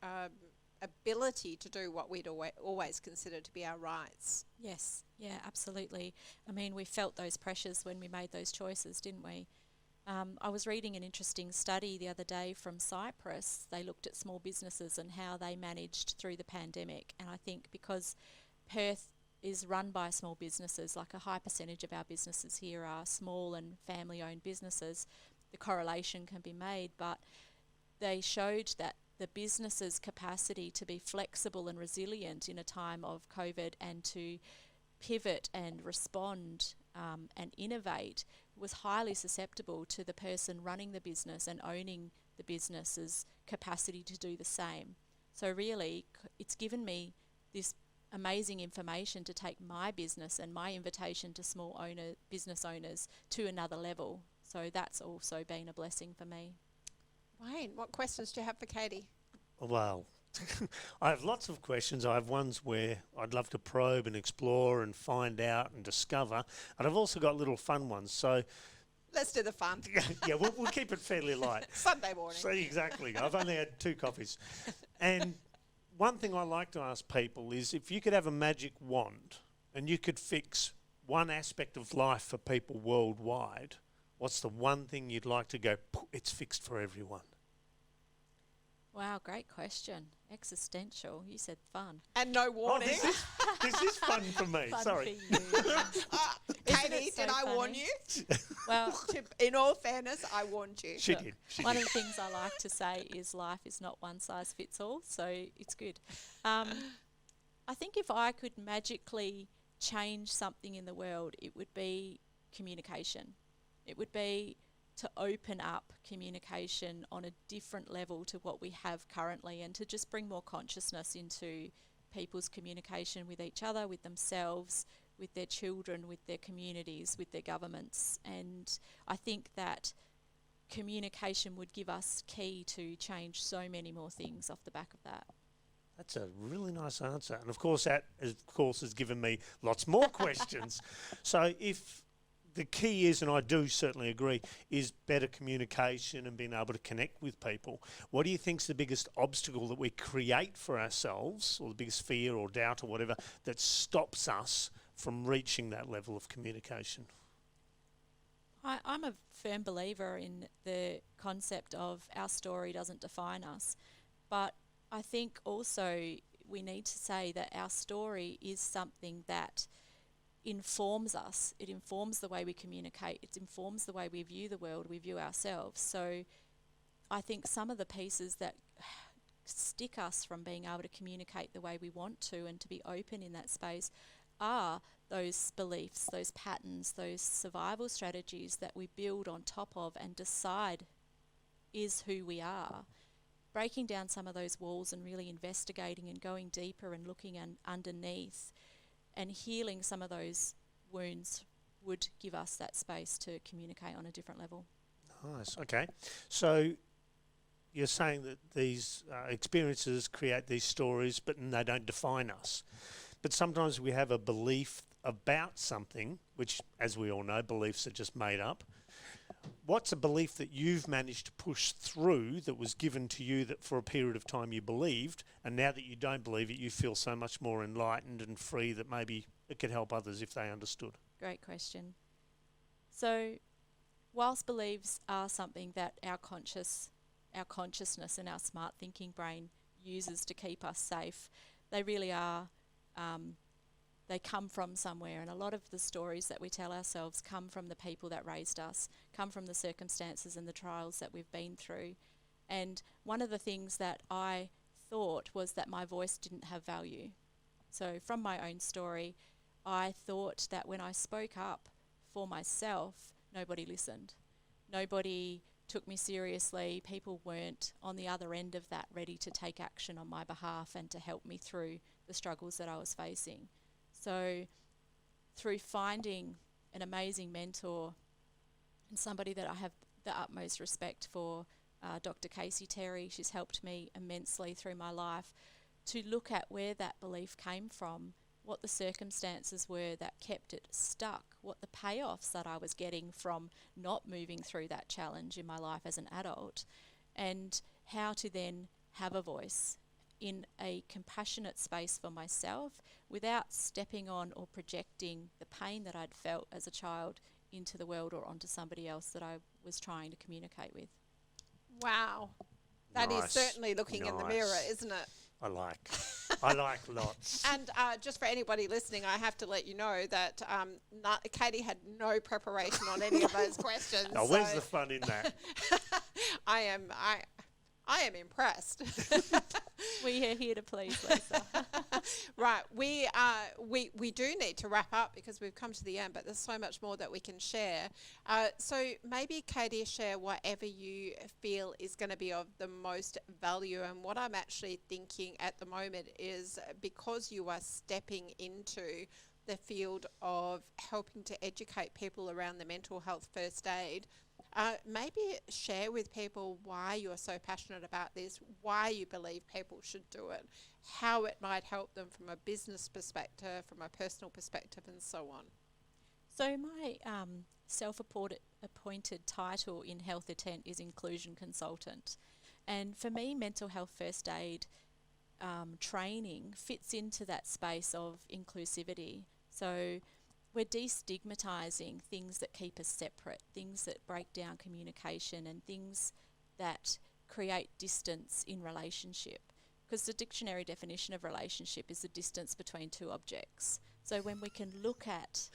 ability to do what we'd always considered to be our rights. Yes, yeah, absolutely. I mean, we felt those pressures when we made those choices, didn't we? I was reading an interesting study the other day from Cyprus. They looked at small businesses and how they managed through the pandemic. And I think because Perth is run by small businesses, like a high percentage of our businesses here are small and family-owned businesses, the correlation can be made. But they showed that the business's capacity to be flexible and resilient in a time of COVID and to pivot and respond and innovate was highly susceptible to the person running the business and owning the business's capacity to do the same. So really, it's given me this amazing information to take my business and my invitation to small business owners to another level. So that's also been a blessing for me. Wayne, what questions do you have for Katie? Well, I have lots of questions. I have ones where I'd love to probe and explore and find out and discover. And I've also got little fun ones. So Let's do the fun. yeah, we'll keep it fairly light. Sunday morning. So exactly. I've only had 2 coffees. And one thing I like to ask people is, if you could have a magic wand and you could fix one aspect of life for people worldwide, what's the one thing you'd like to go, it's fixed for everyone? Wow, great question. Existential. You said fun. And no Oh, warning. this is fun for me. Fun Sorry. for you. Katie, so did I warn funny? you? Well, In all fairness, I warned you. She look, did. one of the things I like to say is life is not one size fits all, so it's good. I think if I could magically change something in the world, it would be communication. It would be to open up communication on a different level to what we have currently, and to just bring more consciousness into people's communication with each other, with themselves, with their children, with their communities, with their governments. And I think that communication would give us key to change so many more things off the back of that. That's a really nice answer. And of course, that has given me lots more questions. So if the key is, and I do certainly agree, is better communication and being able to connect with people, what do you think is the biggest obstacle that we create for ourselves, or the biggest fear or doubt or whatever, that stops us from reaching that level of communication? I'm a firm believer in the concept of our story doesn't define us, but I think also we need to say that our story is something that informs us. It informs the way we communicate. It informs the way we view the world, we view ourselves. So I think some of the pieces that stick us from being able to communicate the way we want to and to be open in that space are those beliefs, those patterns, those survival strategies that we build on top of and decide is who we are. Breaking down some of those walls and really investigating and going deeper and looking underneath and healing some of those wounds would give us that space to communicate on a different level. Nice. Okay. So you're saying that these experiences create these stories, but they don't define us. But sometimes we have a belief about something, which, as we all know, beliefs are just made up. What's a belief that you've managed to push through that was given to you that for a period of time you believed, and now that you don't believe it, you feel so much more enlightened and free that maybe it could help others if they understood? Great question. So whilst beliefs are something that our consciousness and our smart thinking brain uses to keep us safe, they really are they come from somewhere, and a lot of the stories that we tell ourselves come from the people that raised us, come from the circumstances and the trials that we've been through. And one of the things that I thought was that my voice didn't have value. So from my own story, I thought that when I spoke up for myself, nobody listened. Nobody took me seriously. People weren't on the other end of that ready to take action on my behalf and to help me through the struggles that I was facing. So through finding an amazing mentor and somebody that I have the utmost respect for, Dr. Casey Terry. She's helped me immensely through my life to look at where that belief came from, what the circumstances were that kept it stuck, what the payoffs that I was getting from not moving through that challenge in my life as an adult, and how to then have a voice in a compassionate space for myself without stepping on or projecting the pain that I'd felt as a child into the world or onto somebody else that I was trying to communicate with. Wow. That is Nice. certainly looking in the mirror, Nice. isn't it? I like lots. And just for anybody listening, I have to let you know that Katie had no preparation on any of those questions. Now, where's so the fun in that? I am impressed. We are here to please, Lisa. Right, we do need to wrap up because we've come to the end, but there's so much more that we can share. So maybe, Katie, share whatever you feel is going to be of the most value. And what I'm actually thinking at the moment is, because you are stepping into the field of helping to educate people around the mental health first aid, maybe share with people why you're so passionate about this, why you believe people should do it, how it might help them from a business perspective, from a personal perspective, and so on. So my self-appointed title in Health Intent is Inclusion Consultant. And for me, mental health first aid training fits into that space of inclusivity. So we're destigmatizing things that keep us separate, things that break down communication, and things that create distance in relationship. Because the dictionary definition of relationship is the distance between two objects. So when we can look at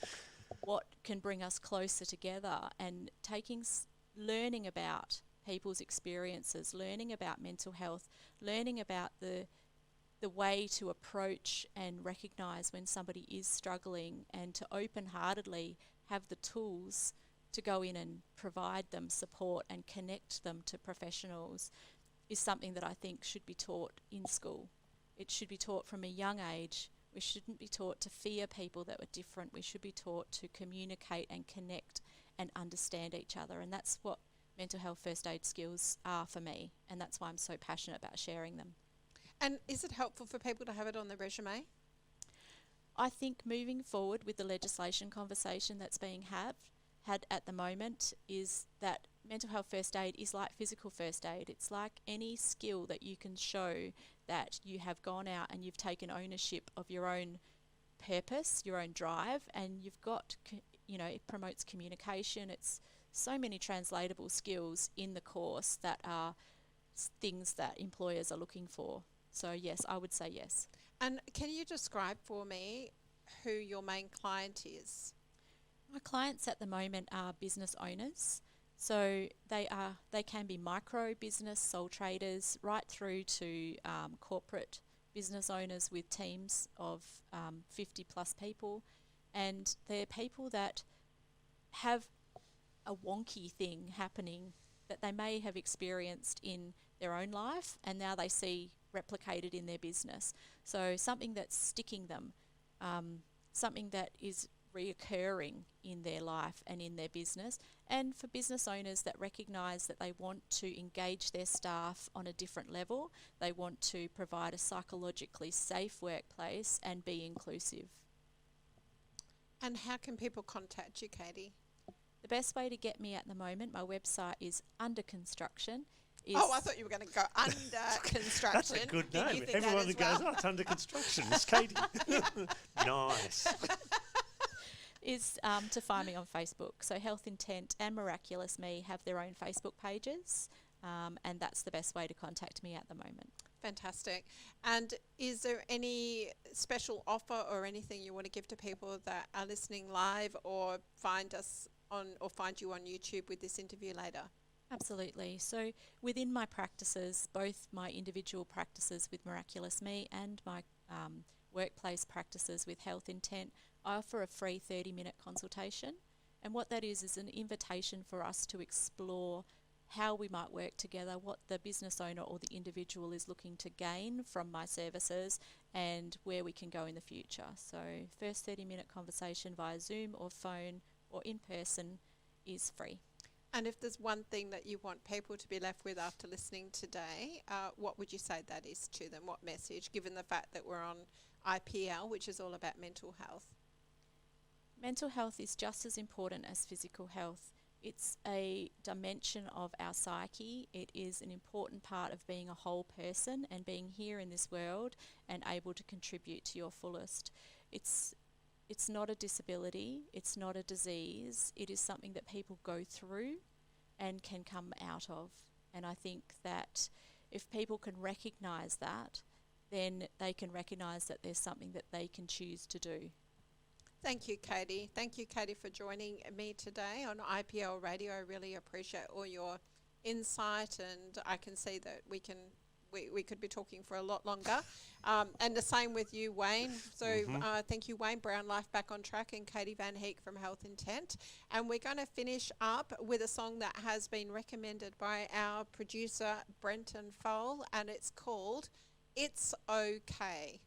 what can bring us closer together and learning about people's experiences, learning about mental health, learning about the way to approach and recognise when somebody is struggling, and to open-heartedly have the tools to go in and provide them support and connect them to professionals, is something that I think should be taught in school. It should be taught from a young age. We shouldn't be taught to fear people that were different. We should be taught to communicate and connect and understand each other. And that's what mental health first aid skills are for me. And that's why I'm so passionate about sharing them. And is it helpful for people to have it on their resume? I think moving forward with the legislation conversation that's being had at the moment is that mental health first aid is like physical first aid. It's like any skill that you can show that you have gone out and you've taken ownership of your own purpose, your own drive, and you've got, it promotes communication. It's so many translatable skills in the course that are things that employers are looking for. So yes, I would say yes. And can you describe for me who your main client is? My clients at the moment are business owners. So they can be micro business, sole traders, right through to corporate business owners with teams of 50 plus people. And they're people that have a wonky thing happening that they may have experienced in their own life, and now they see replicated in their business. So something that's sticking them, something that is reoccurring in their life and in their business. And for business owners that recognise that they want to engage their staff on a different level, they want to provide a psychologically safe workplace and be inclusive. And how can people contact you, Katie? The best way to get me at the moment, my website is under construction. I thought you were going to go under construction. That's a good Did you name. think that Everyone as that goes, well? oh, it's under construction. It's Katie. Nice. Is to find me on Facebook. So Health Intent and Miraculous Me have their own Facebook pages, and that's the best way to contact me at the moment. Fantastic. And is there any special offer or anything you want to give to people that are listening live, or find you on YouTube with this interview later? Absolutely. So within my practices, both my individual practices with Miraculous Me and my workplace practices with Health Intent, I offer a free 30-minute consultation. And what that is an invitation for us to explore how we might work together, what the business owner or the individual is looking to gain from my services, and where we can go in the future. So first 30-minute conversation via Zoom or phone or in person is free. And if there's one thing that you want people to be left with after listening today, what would you say that is to them? What message, given the fact that we're on IPL, which is all about mental health? Mental health is just as important as physical health. It's a dimension of our psyche. It is an important part of being a whole person and being here in this world and able to contribute to your fullest. It's not a disability, it's not a disease, it is something that people go through and can come out of. And I think that if people can recognise that, then they can recognise that there's something that they can choose to do. Thank you, Katie. Thank you, Katie, for joining me today on IPL Radio. I really appreciate all your insight, and I can see that we could be talking for a lot longer. And the same with you, Wayne. So thank you, Wayne Brown, Life Back on Track, and Katie Van Heek from Health Intent. And we're going to finish up with a song that has been recommended by our producer, Brenton Fole, and it's called It's Okay.